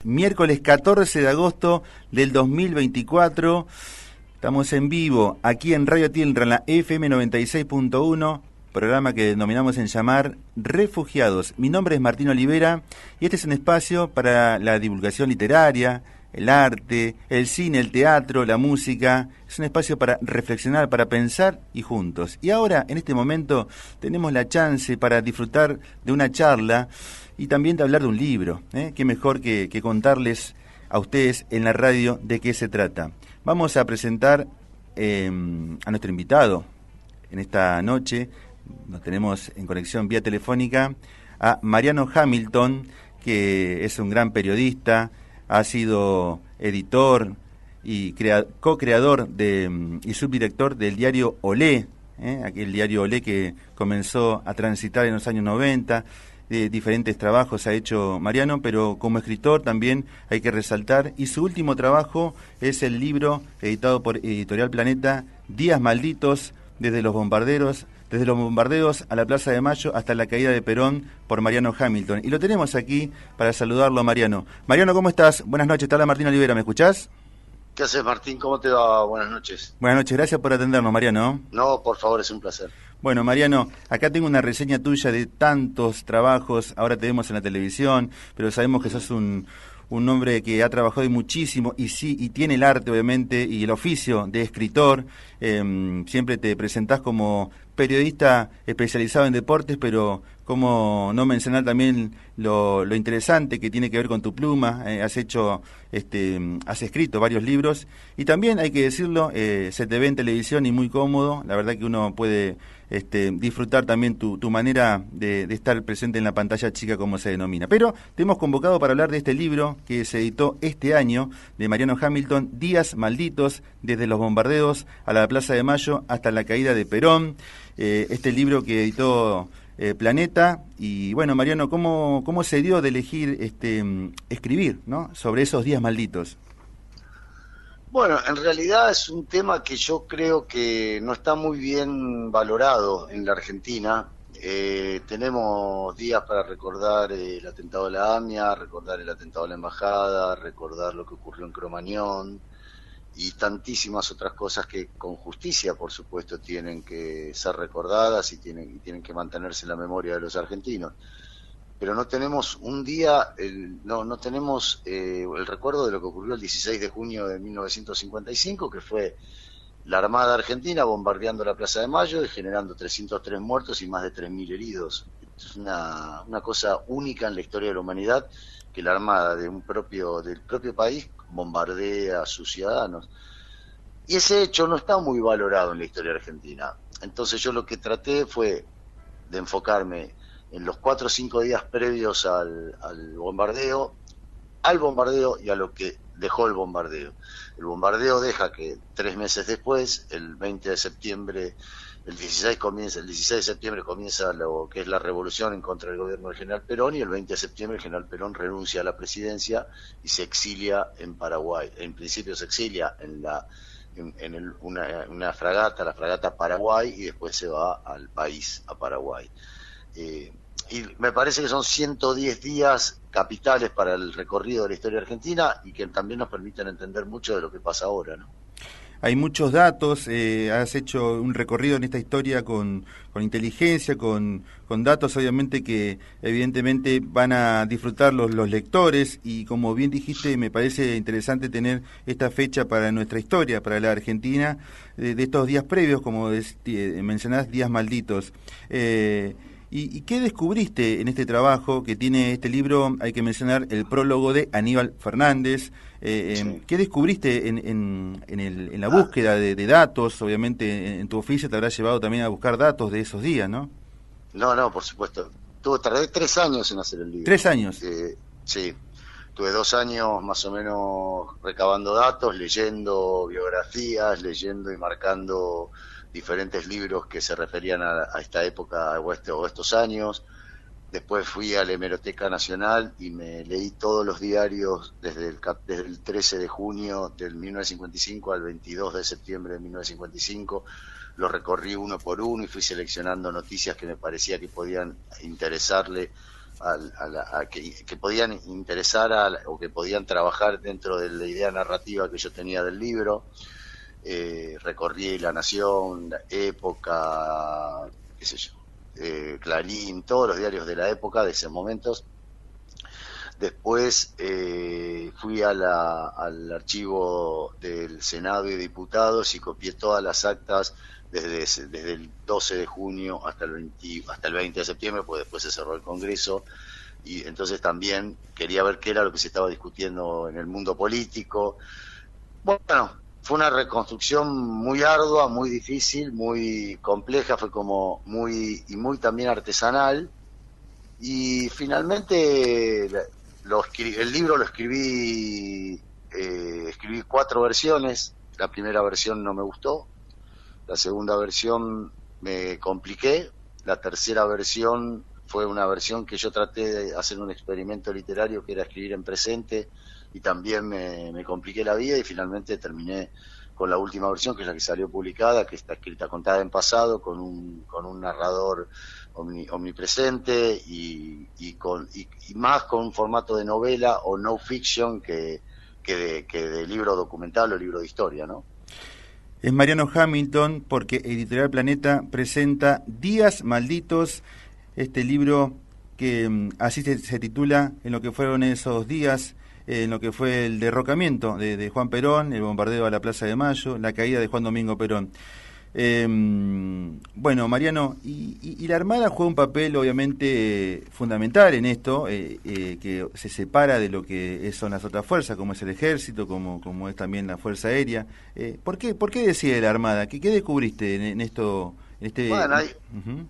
miércoles 14 de agosto del 2024. Estamos en vivo aquí en Radio Tilra, en la FM 96.1, programa que denominamos en llamar Refugiados. Mi nombre es Martín Olivera y este es un espacio para la divulgación literaria, el arte, el cine, el teatro, la música. Es un espacio para reflexionar, para pensar y juntos. Y ahora, en este momento, tenemos la chance para disfrutar de una charla y también de hablar de un libro. Qué mejor que contarles a ustedes en la radio de qué se trata. Vamos a presentar a nuestro invitado en esta noche. Nos tenemos en conexión vía telefónica a Mariano Hamilton, que es un gran periodista, ha sido editor y co-creador y subdirector del diario Olé, aquel diario Olé que comenzó a transitar en los años 90. Diferentes trabajos ha hecho Mariano, pero como escritor también hay que resaltar, y su último trabajo es el libro editado por Editorial Planeta, Días Malditos, desde los bombardeos a la Plaza de Mayo hasta la caída de Perón, por Mariano Hamilton. Y lo tenemos aquí para saludarlo, Mariano. Mariano, ¿cómo estás? Buenas noches, te habla Martín Olivera, ¿me escuchás? ¿Qué haces, Martín? ¿Cómo te va? Buenas noches. Buenas noches, gracias por atendernos, Mariano. No, por favor, es un placer. Bueno, Mariano, acá tengo una reseña tuya de tantos trabajos. Ahora te vemos en la televisión, pero sabemos que sos un hombre que ha trabajado muchísimo y tiene el arte, obviamente, y el oficio de escritor. Siempre te presentás como periodista especializado en deportes, pero cómo no mencionar también lo interesante que tiene que ver con tu pluma. Has escrito varios libros y también, hay que decirlo, se te ve en televisión y muy cómodo. La verdad que uno puede disfrutar también tu manera de estar presente en la pantalla chica, como se denomina. Pero te hemos convocado para hablar de este libro que se editó este año, de Mariano Hamilton, Días Malditos, desde los bombardeos a la Plaza de Mayo hasta la caída de Perón. Este libro que editó Planeta. Y bueno, Mariano, ¿cómo se dio de elegir escribir, ¿no?, sobre esos días malditos? Bueno, en realidad es un tema que yo creo que no está muy bien valorado en la Argentina. Tenemos días para recordar el atentado de la AMIA, recordar el atentado de la Embajada, recordar lo que ocurrió en Cromañón y tantísimas otras cosas que con justicia, por supuesto, tienen que ser recordadas y tienen que mantenerse en la memoria de los argentinos. Pero no tenemos un día, no tenemos el recuerdo de lo que ocurrió el 16 de junio de 1955, que fue la Armada Argentina bombardeando la Plaza de Mayo y generando 303 muertos y más de 3.000 heridos. Es una cosa única en la historia de la humanidad, que la Armada del propio país bombardea a sus ciudadanos. Y ese hecho no está muy valorado en la historia argentina. Entonces yo lo que traté fue de enfocarme en los 4 o 5 días previos al bombardeo y a lo que dejó el bombardeo. El bombardeo deja que 3 meses después, el 20 de septiembre, el 16 de septiembre comienza lo que es la revolución en contra del gobierno del general Perón, y el 20 de septiembre el general Perón renuncia a la presidencia y se exilia en Paraguay. En principio se exilia en una fragata, la fragata Paraguay, y después se va al país, a Paraguay. Y me parece que son 110 días capitales para el recorrido de la historia argentina y que también nos permiten entender mucho de lo que pasa ahora, ¿no? Hay muchos datos, has hecho un recorrido en esta historia con inteligencia, con datos obviamente que evidentemente van a disfrutar los lectores, y como bien dijiste, me parece interesante tener esta fecha para nuestra historia, para la Argentina, de estos días previos, como mencionás, días malditos. ¿Y qué descubriste en este trabajo que tiene este libro? Hay que mencionar el prólogo de Aníbal Fernández. Sí. ¿Qué descubriste en la búsqueda de datos? Obviamente en tu oficio te habrás llevado también a buscar datos de esos días, ¿no? No, por supuesto. Tardé 3 años en hacer el libro. 3 años. Sí. Tuve 2 años más o menos recabando datos, leyendo biografías, leyendo y marcando diferentes libros que se referían a esta época o estos años. Después fui a la Hemeroteca Nacional y me leí todos los diarios desde el 13 de junio del 1955 al 22 de septiembre de 1955. Los recorrí uno por uno y fui seleccionando noticias que me parecía que podían interesarle que podían interesar o que podían trabajar dentro de la idea narrativa que yo tenía del libro. Recorrí La Nación, La Época, qué sé yo, Clarín, todos los diarios de la época, de esos momentos. Después fui al archivo del Senado y Diputados y copié todas las actas desde el 12 de junio hasta el 20 de septiembre, pues después se cerró el Congreso, y entonces también quería ver qué era lo que se estaba discutiendo en el mundo político. Bueno, fue una reconstrucción muy ardua, muy difícil, muy compleja, fue como muy también artesanal, y finalmente el libro lo escribí 4 versiones. La primera versión no me gustó, la segunda versión me compliqué, la tercera versión fue una versión que yo traté de hacer un experimento literario que era escribir en presente, y también me compliqué la vida, y finalmente terminé con la última versión, que es la que salió publicada, que está escrita, contada en pasado, con un narrador omnipresente y más con un formato de novela o no fiction que de libro documental o libro de historia, ¿no? Es Mariano Hamilton, porque Editorial Planeta presenta Días Malditos, este libro que así se titula, en lo que fueron esos días, en lo que fue el derrocamiento de Juan Perón, el bombardeo a la Plaza de Mayo, la caída de Juan Domingo Perón. Bueno, Mariano, y la Armada juega un papel obviamente fundamental en esto, que se separa de lo que son las otras fuerzas, como es el Ejército, como es también la Fuerza Aérea. ¿Por qué decide la Armada? ¿Qué descubriste en esto? Bueno, Uh-huh.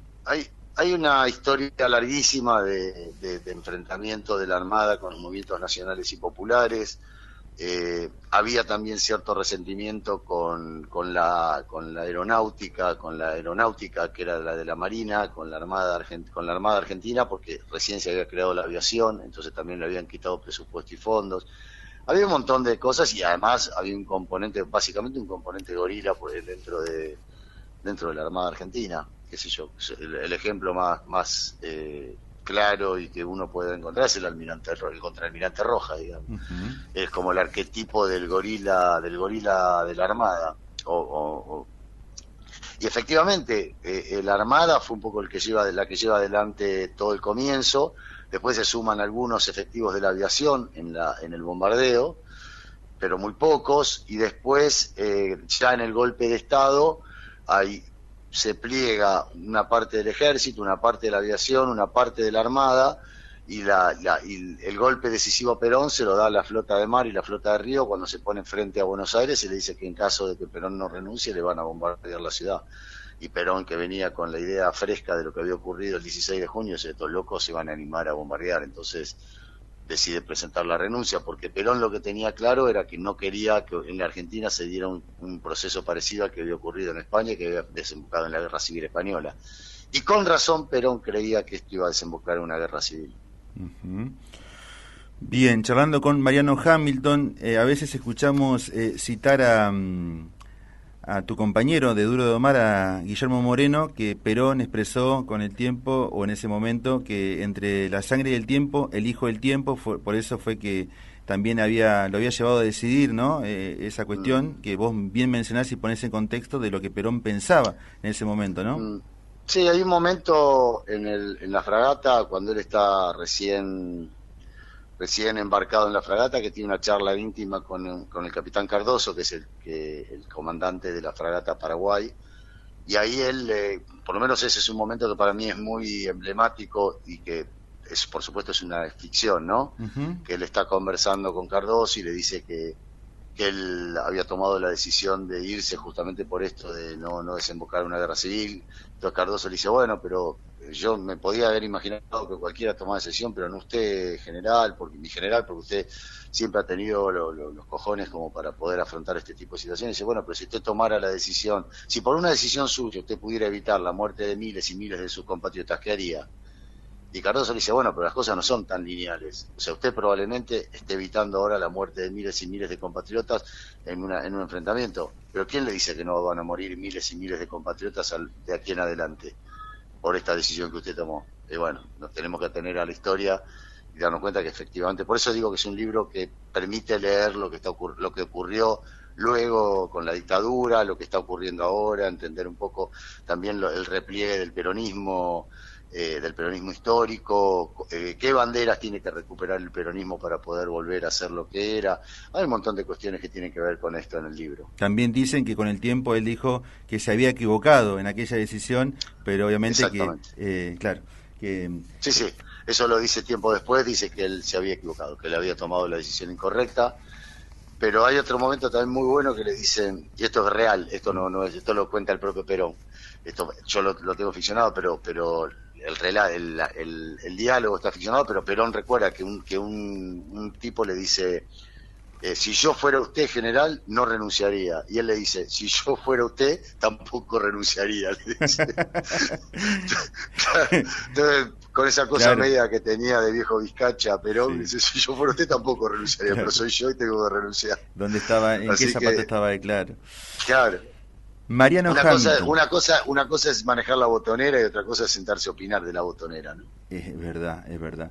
hay una historia larguísima de enfrentamiento de la Armada con los movimientos nacionales y populares. Había también cierto resentimiento con la aeronáutica, que era la de la Marina, con la Armada Argentina, porque recién se había creado la aviación, entonces también le habían quitado presupuesto y fondos. Había un montón de cosas, y además había un componente, básicamente un componente gorila dentro de la Armada Argentina, qué sé yo. El ejemplo más claro y que uno puede encontrar es el contraalmirante Rojas, digamos. Uh-huh. Es como el arquetipo del gorila de la Armada. Y efectivamente, la Armada fue un poco la que lleva adelante todo el comienzo. Después se suman algunos efectivos de la aviación en el bombardeo, pero muy pocos, y después ya en el golpe de Estado se pliega una parte del Ejército, una parte de la aviación, una parte de la Armada, y el golpe decisivo a Perón se lo da la flota de mar y la flota de río. Cuando se pone frente a Buenos Aires, se le dice que en caso de que Perón no renuncie le van a bombardear la ciudad. Y Perón, que venía con la idea fresca de lo que había ocurrido el 16 de junio, dice: estos locos se van a animar a bombardear. Entonces decide presentar la renuncia, porque Perón lo que tenía claro era que no quería que en la Argentina se diera un proceso parecido al que había ocurrido en España y que había desembocado en la Guerra Civil Española. Y con razón Perón creía que esto iba a desembocar en una guerra civil. Uh-huh. Bien, charlando con Mariano Hamilton, a veces escuchamos citar a tu compañero de Duro de Domar, a Guillermo Moreno, que Perón expresó con el tiempo, o en ese momento, que entre la sangre y el tiempo, elijo el tiempo. Por eso fue que también lo había llevado a decidir, ¿no? Esa cuestión que vos bien mencionás y ponés en contexto de lo que Perón pensaba en ese momento, ¿no? Sí, hay un momento en la fragata, cuando él está recién embarcado en la fragata, que tiene una charla íntima con el capitán Cardoso, que es el comandante de la fragata Paraguay, y ahí él, por lo menos ese es un momento que para mí es muy emblemático, y que por supuesto es una ficción, ¿no? Uh-huh. Que él está conversando con Cardoso y le dice que él había tomado la decisión de irse justamente por esto de no desembocar en una guerra civil. Entonces Cardoso le dice: bueno, pero yo me podía haber imaginado que cualquiera tomaba esa decisión, pero no usted, general, porque usted siempre ha tenido los cojones como para poder afrontar este tipo de situaciones. Y dice: bueno, pero si usted tomara la decisión, si por una decisión suya usted pudiera evitar la muerte de miles y miles de sus compatriotas, ¿qué haría? Y Cardoso le dice: bueno, pero las cosas no son tan lineales. O sea, usted probablemente esté evitando ahora la muerte de miles y miles de compatriotas en un enfrentamiento. Pero ¿quién le dice que no van a morir miles y miles de compatriotas de aquí en adelante por esta decisión que usted tomó? bueno, nos tenemos que atener a la historia y darnos cuenta que efectivamente, por eso digo que es un libro que permite leer lo que lo que ocurrió luego con la dictadura, lo que está ocurriendo ahora, entender un poco también el repliegue del peronismo histórico, qué banderas tiene que recuperar el peronismo para poder volver a ser lo que era. Hay un montón de cuestiones que tienen que ver con esto en el libro. También dicen que con el tiempo él dijo que se había equivocado en aquella decisión, pero obviamente que, claro, que... Sí, sí, eso lo dice tiempo después, dice que él se había equivocado, que él había tomado la decisión incorrecta. Pero hay otro momento también muy bueno que le dicen, y esto es real, esto no es, esto lo cuenta el propio Perón, esto yo lo tengo ficcionado, pero el diálogo está ficcionado, pero Perón recuerda que un tipo le dice, si yo fuera usted, general, no renunciaría. Y él le dice, si yo fuera usted, tampoco renunciaría. Le dice. Entonces, con esa cosa media que tenía de viejo Vizcacha, Perón, dice, si yo fuera usted, tampoco renunciaría, pero soy yo y tengo que renunciar. ¿Dónde estaba? ¿En qué zapato estaba de claro? Claro. Mariano Hamilton. Una cosa es manejar la botonera y otra cosa es sentarse a opinar de la botonera, ¿no? Es verdad, es verdad.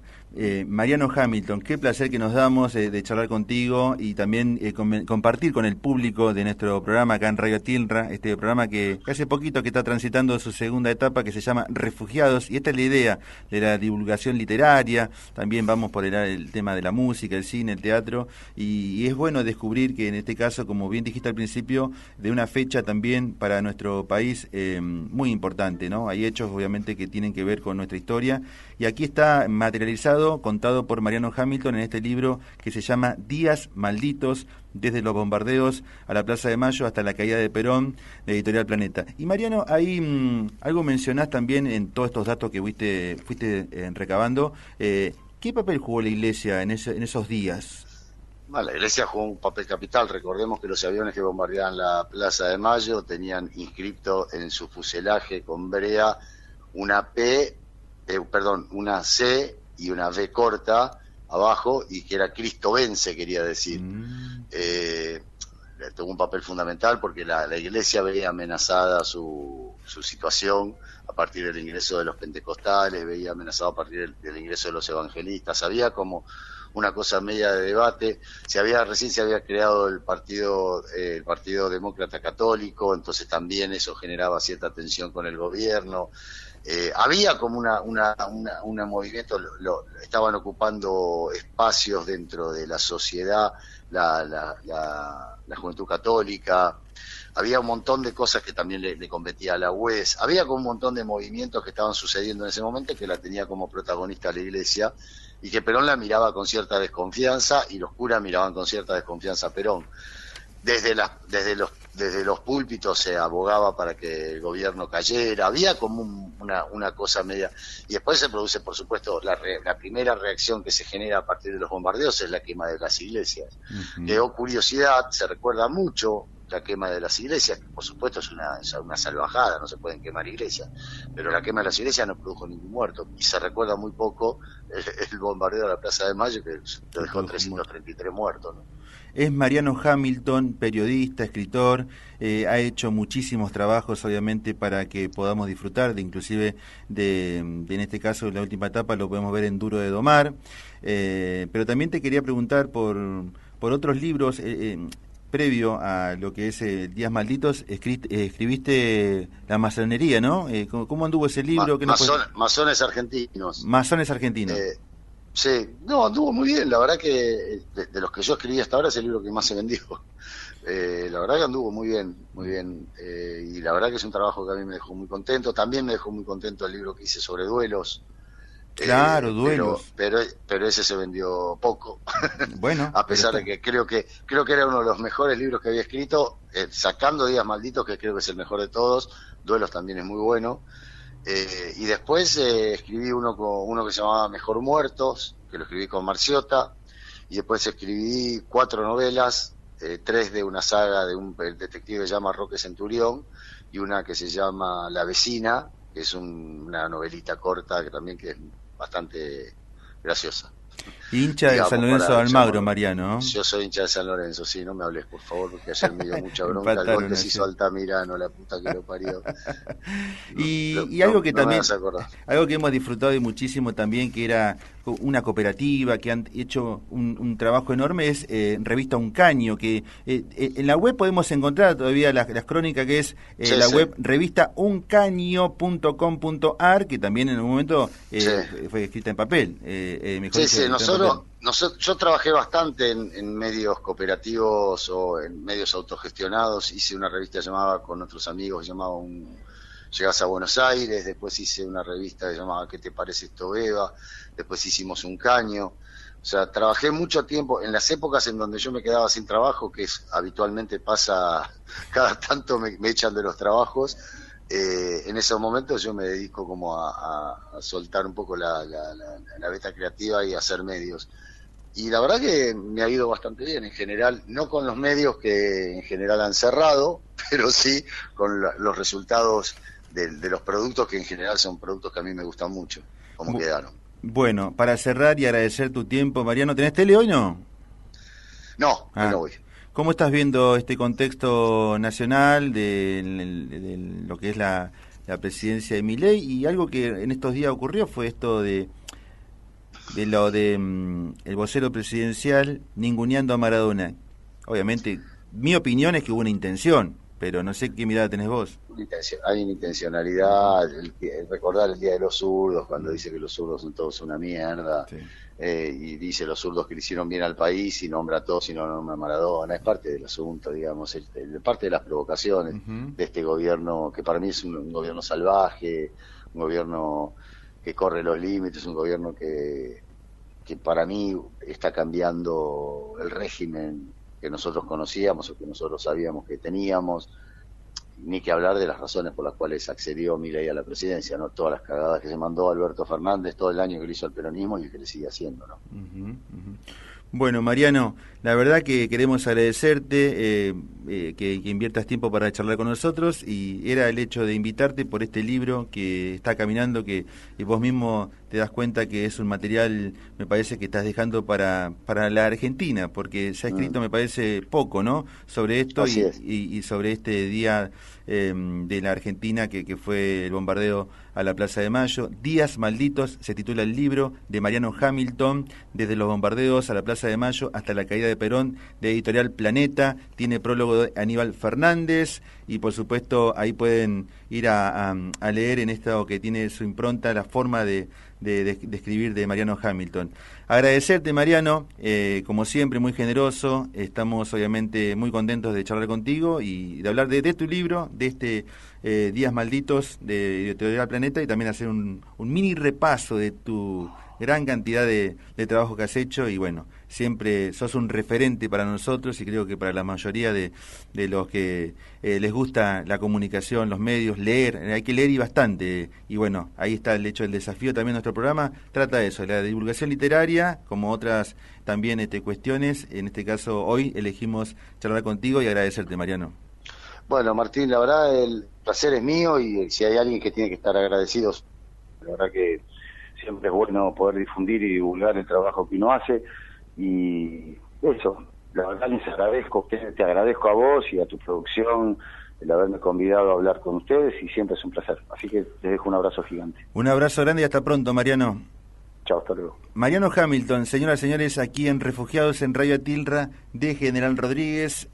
Mariano Hamilton, qué placer que nos damos de charlar contigo y también compartir con el público de nuestro programa acá en Radio Tilra, este programa que hace poquito que está transitando su segunda etapa, que se llama Refugiados, y esta es la idea de la divulgación literaria. También vamos por el tema de la música, el cine, el teatro, y es bueno descubrir que en este caso, como bien dijiste al principio, de una fecha también para nuestro país muy importante, ¿no? Hay hechos obviamente que tienen que ver con nuestra historia, y aquí está materializado, contado por Mariano Hamilton en este libro que se llama Días Malditos, desde los bombardeos a la Plaza de Mayo hasta la caída de Perón, de Editorial Planeta. Y Mariano, ahí algo mencionás también en todos estos datos que fuiste recabando. ¿Qué papel jugó la Iglesia en esos días? Bueno, la Iglesia jugó un papel capital. Recordemos que los aviones que bombardeaban la Plaza de Mayo tenían inscripto en su fuselaje con brea una una C y una V corta abajo, y que era Cristo vence, quería decir. Tuvo un papel fundamental porque la Iglesia veía amenazada su situación a partir del ingreso de los pentecostales, veía amenazado a partir del ingreso de los evangelistas. Había como una cosa media de debate. Recién se había creado el partido Demócrata Católico, entonces también eso generaba cierta tensión con el gobierno. Había como un movimiento, estaban ocupando espacios dentro de la sociedad, la juventud católica. Había un montón de cosas que también le competía a la UES. Había como un montón de movimientos que estaban sucediendo en ese momento, que la tenía como protagonista la Iglesia, y que Perón la miraba con cierta desconfianza y los curas miraban con cierta desconfianza a Perón. Desde los púlpitos se abogaba para que el gobierno cayera. Había como una cosa media. Y después se produce, por supuesto, la primera reacción que se genera a partir de los bombardeos es la quema de las iglesias. Uh-huh. Curiosidad, se recuerda mucho la quema de las iglesias, que por supuesto es una salvajada, no se pueden quemar iglesias, pero la quema de las iglesias no produjo ningún muerto, y se recuerda muy poco el bombardeo de la Plaza de Mayo, que lo dejó 333 muertos, ¿no? Es Mariano Hamilton, periodista, escritor, ha hecho muchísimos trabajos obviamente para que podamos disfrutar, inclusive en este caso la última etapa lo podemos ver en Duro de Domar, pero también te quería preguntar por otros libros. Previo a lo que es Días Malditos, escribiste La Masonería, ¿no? ¿Cómo anduvo ese libro? Masones Argentinos. Masones Argentinos. Sí, no, anduvo muy bien. La verdad que de los que yo escribí hasta ahora es el libro que más se vendió. La verdad que anduvo muy bien, muy bien. Y la verdad que es un trabajo que a mí me dejó muy contento. También me dejó muy contento el libro que hice sobre duelos. Claro, duelos. Pero ese se vendió poco. Bueno, a pesar de que creo que era uno de los mejores libros que había escrito, sacando Días Malditos, que creo que es el mejor de todos. Duelos también es muy bueno. Y después escribí uno que se llamaba Mejor Muertos, que lo escribí con Marciota, y después escribí 4 novelas, 3 de una saga de un detective que se llama Roque Centurión, y una que se llama La Vecina, que es una novelita corta que también que es bastante graciosa. Hincha de digamos, San Lorenzo de para Almagro, llamarlo. Mariano. Yo soy hincha de San Lorenzo, sí, no me hables, por favor, porque ayer me dio mucha bronca. El Empataron gol que se hizo ayer. Altamirano, la puta que lo parió. Y No, algo que no me también, vas a acordar. algo que hemos disfrutado y muchísimo también, que era una cooperativa, que han hecho un trabajo enorme, es Revista Un Caño, que en la web podemos encontrar todavía las crónicas, que es Sí, la sí, web revistauncaño.com.ar, que también en un momento sí. fue escrita en papel, mejor Sí, dicho, sí, escrita en papel. yo trabajé bastante en medios cooperativos o en medios autogestionados. Hice una revista llamada con otros amigos, llamaba Llegás a Buenos Aires. Después hice una revista que llamaba ¿Qué te parece esto, Eva? Después hicimos Un Caño. O sea, trabajé mucho tiempo en las épocas en donde yo me quedaba sin trabajo, que habitualmente pasa, cada tanto me echan de los trabajos. En esos momentos yo me dedico como a soltar un poco la beta creativa y a hacer medios. Y la verdad que me ha ido bastante bien en general, no con los medios que en general han cerrado, pero sí con los resultados de los productos, que en general son productos que a mí me gustan mucho, como quedaron. Bueno, para cerrar y agradecer tu tiempo, Mariano, ¿tenés tele hoy no? No, hoy no voy. ¿Cómo estás viendo este contexto nacional de lo que es la presidencia de Milei? Y algo que en estos días ocurrió fue esto de lo de el vocero presidencial ninguneando a Maradona. Obviamente, mi opinión es que hubo una intención, pero no sé qué mirada tenés vos. Hay una intencionalidad, recordar el Día de los Zurdos, cuando dice que los zurdos son todos una mierda, Sí. Y dice los zurdos que le hicieron bien al país y nombra a todos y no nombra a Maradona. Es parte del asunto, digamos, parte de las provocaciones de este gobierno, que para mí es un gobierno salvaje, un gobierno que corre los límites, un gobierno que para mí está cambiando el régimen que nosotros conocíamos o que nosotros sabíamos que teníamos. Ni que hablar de las razones por las cuales accedió Milei a la presidencia, ¿no? Todas las cagadas que se mandó Alberto Fernández, todo el daño que le hizo al peronismo y el que le sigue haciendo, ¿no? Bueno, Mariano, la verdad que queremos agradecerte que inviertas tiempo para charlar con nosotros, y era el hecho de invitarte por este libro que está caminando, que vos mismo te das cuenta que es un material, me parece, que estás dejando para la Argentina, porque se ha escrito, me parece, poco, ¿no?, sobre esto y sobre este día de la Argentina que fue el bombardeo a la Plaza de Mayo. Días malditos se titula el libro, de Mariano Hamilton, desde los bombardeos a la Plaza de Mayo hasta la caída de Perón, de Editorial Planeta. Tiene prólogo de Aníbal Fernández y por supuesto ahí pueden ir a leer en esto que tiene su impronta, la forma de escribir de Mariano Hamilton. Agradecerte, Mariano, como siempre, muy generoso. Estamos obviamente muy contentos de charlar contigo y de hablar de tu libro, de este Días Malditos de Editorial Planeta, y también hacer un mini repaso de tu gran cantidad de trabajo que has hecho. Y bueno, siempre sos un referente para nosotros y creo que para la mayoría de los que les gusta la comunicación, los medios, leer, hay que leer y bastante. Y bueno, ahí está el hecho del desafío también. Nuestro programa trata de eso, la divulgación literaria, como otras también cuestiones. En este caso, hoy elegimos charlar contigo y agradecerte, Mariano. Bueno, Martín, la verdad el placer es mío, y si hay alguien que tiene que estar agradecido, la verdad que siempre es bueno poder difundir y divulgar el trabajo que uno hace. Y eso, la verdad les agradezco, te agradezco a vos y a tu producción el haberme convidado a hablar con ustedes, y siempre es un placer. Así que les dejo un abrazo gigante. Un abrazo grande y hasta pronto, Mariano. Chao, hasta luego. Mariano Hamilton, señoras y señores, aquí en Refugiados en Radio Tilra de General Rodríguez.